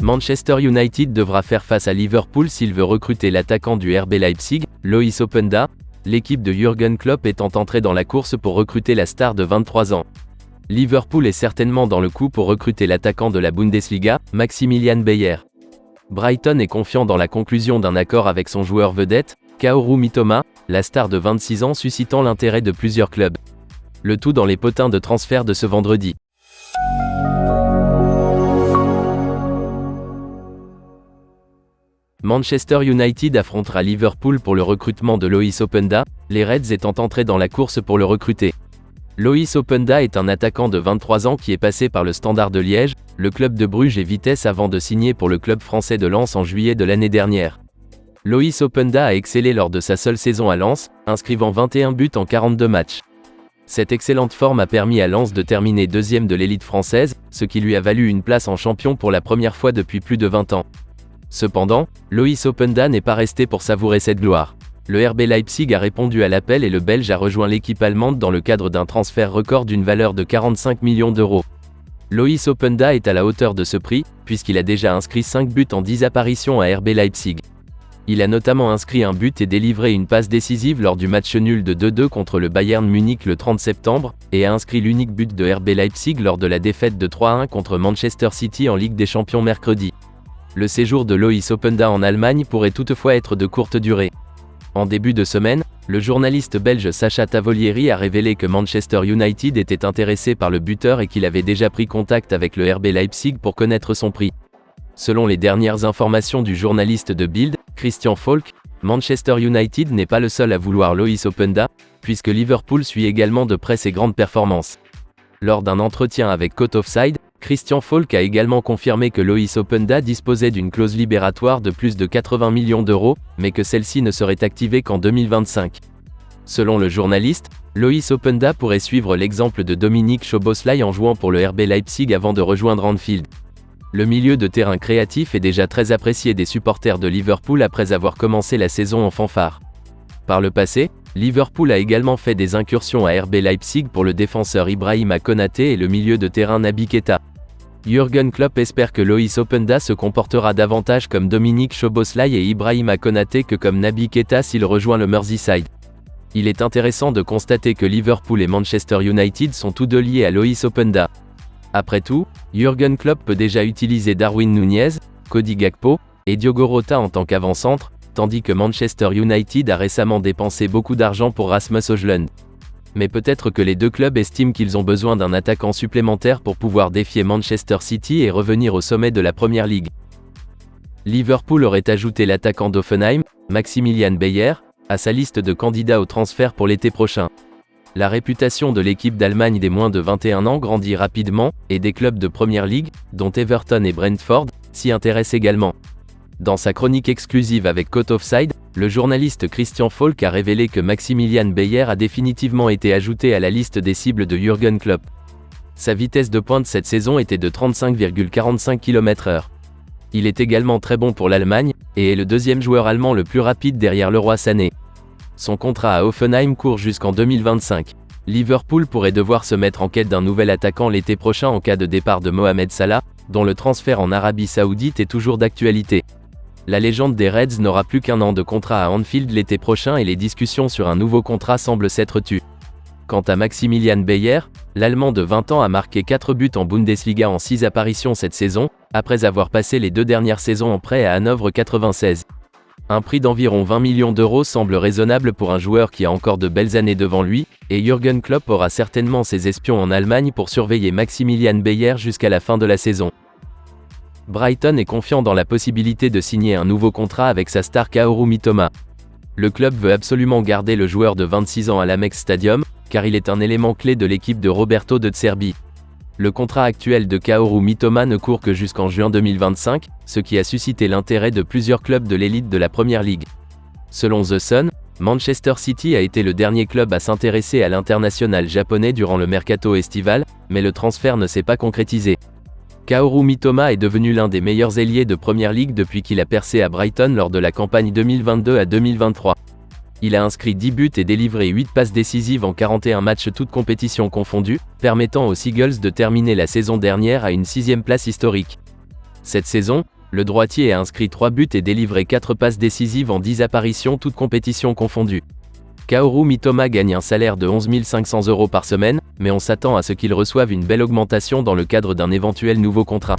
Manchester United devra faire face à Liverpool s'il veut recruter l'attaquant du RB Leipzig, Loïs Openda, l'équipe de Jürgen Klopp étant entrée dans la course pour recruter la star de 23 ans. Liverpool est certainement dans le coup pour recruter l'attaquant de la Bundesliga, Maximilian Beyer. Brighton est confiant dans la conclusion d'un accord avec son joueur vedette, Kaoru Mitoma, la star de 26 ans suscitant l'intérêt de plusieurs clubs. Le tout dans les potins de transfert de ce vendredi. Manchester United affrontera Liverpool pour le recrutement de Loïs Openda, les Reds étant entrés dans la course pour le recruter. Loïs Openda est un attaquant de 23 ans qui est passé par le Standard de Liège, le club de Bruges et Vitesse avant de signer pour le club français de Lens en juillet de l'année dernière. Loïs Openda a excellé lors de sa seule saison à Lens, inscrivant 21 buts en 42 matchs. Cette excellente forme a permis à Lens de terminer deuxième de l'élite française, ce qui lui a valu une place en champion pour la première fois depuis plus de 20 ans. Cependant, Loïs Openda n'est pas resté pour savourer cette gloire. Le RB Leipzig a répondu à l'appel et le Belge a rejoint l'équipe allemande dans le cadre d'un transfert record d'une valeur de 45 millions d'euros. Loïs Openda est à la hauteur de ce prix, puisqu'il a déjà inscrit 5 buts en 10 apparitions à RB Leipzig. Il a notamment inscrit un but et délivré une passe décisive lors du match nul de 2-2 contre le Bayern Munich le 30 septembre, et a inscrit l'unique but de RB Leipzig lors de la défaite de 3-1 contre Manchester City en Ligue des Champions mercredi. Le séjour de Loïs Openda en Allemagne pourrait toutefois être de courte durée. En début de semaine, le journaliste belge Sacha Tavolieri a révélé que Manchester United était intéressé par le buteur et qu'il avait déjà pris contact avec le RB Leipzig pour connaître son prix. Selon les dernières informations du journaliste de Bild, Christian Falk, Manchester United n'est pas le seul à vouloir Loïs Openda, puisque Liverpool suit également de près ses grandes performances. Lors d'un entretien avec Court Offside, Christian Falk a également confirmé que Loïs Openda disposait d'une clause libératoire de plus de 80 millions d'euros, mais que celle-ci ne serait activée qu'en 2025. Selon le journaliste, Loïs Openda pourrait suivre l'exemple de Dominique Szoboszlai en jouant pour le RB Leipzig avant de rejoindre Anfield. Le milieu de terrain créatif est déjà très apprécié des supporters de Liverpool après avoir commencé la saison en fanfare. Par le passé, Liverpool a également fait des incursions à RB Leipzig pour le défenseur Ibrahima Konaté et le milieu de terrain Naby Keita. Jürgen Klopp espère que Loïs Openda se comportera davantage comme Dominique Szoboszlai et Ibrahima Konaté que comme Naby Keita s'il rejoint le Merseyside. Il est intéressant de constater que Liverpool et Manchester United sont tous deux liés à Loïs Openda. Après tout, Jürgen Klopp peut déjà utiliser Darwin Núñez, Cody Gakpo et Diogo Jota en tant qu'avant-centre, tandis que Manchester United a récemment dépensé beaucoup d'argent pour Rasmus Højlund. Mais peut-être que les deux clubs estiment qu'ils ont besoin d'un attaquant supplémentaire pour pouvoir défier Manchester City et revenir au sommet de la Premier League. Liverpool aurait ajouté l'attaquant d'Hoffenheim, Maximilian Beyer, à sa liste de candidats au transfert pour l'été prochain. La réputation de l'équipe d'Allemagne des moins de 21 ans grandit rapidement, et des clubs de Premier League, dont Everton et Brentford, s'y intéressent également. Dans sa chronique exclusive avec Court Offside, le journaliste Christian Falk a révélé que Maximilian Beyer a définitivement été ajouté à la liste des cibles de Jürgen Klopp. Sa vitesse de pointe cette saison était de 35,45 km/h. Il est également très bon pour l'Allemagne, et est le deuxième joueur allemand le plus rapide derrière Leroy Sané. Son contrat à Hoffenheim court jusqu'en 2025. Liverpool pourrait devoir se mettre en quête d'un nouvel attaquant l'été prochain en cas de départ de Mohamed Salah, dont le transfert en Arabie Saoudite est toujours d'actualité. La légende des Reds n'aura plus qu'un an de contrat à Anfield l'été prochain et les discussions sur un nouveau contrat semblent s'être tues. Quant à Maximilian Beyer, l'Allemand de 20 ans a marqué 4 buts en Bundesliga en 6 apparitions cette saison, après avoir passé les 2 dernières saisons en prêt à Hanovre 96. Un prix d'environ 20 millions d'euros semble raisonnable pour un joueur qui a encore de belles années devant lui, et Jürgen Klopp aura certainement ses espions en Allemagne pour surveiller Maximilian Beyer jusqu'à la fin de la saison. Brighton est confiant dans la possibilité de signer un nouveau contrat avec sa star Kaoru Mitoma. Le club veut absolument garder le joueur de 26 ans à l'Amex Stadium, car il est un élément clé de l'équipe de Roberto De Zerbi. Le contrat actuel de Kaoru Mitoma ne court que jusqu'en juin 2025, ce qui a suscité l'intérêt de plusieurs clubs de l'élite de la Premier League. Selon The Sun, Manchester City a été le dernier club à s'intéresser à l'international japonais durant le mercato estival, mais le transfert ne s'est pas concrétisé. Kaoru Mitoma est devenu l'un des meilleurs ailiers de Premier League depuis qu'il a percé à Brighton lors de la campagne 2022 à 2023. Il a inscrit 10 buts et délivré 8 passes décisives en 41 matchs toutes compétitions confondues, permettant aux Seagulls de terminer la saison dernière à une 6e place historique. Cette saison, le droitier a inscrit 3 buts et délivré 4 passes décisives en 10 apparitions toutes compétitions confondues. Kaoru Mitoma gagne un salaire de 11 500 € par semaine, mais on s'attend à ce qu'il reçoive une belle augmentation dans le cadre d'un éventuel nouveau contrat.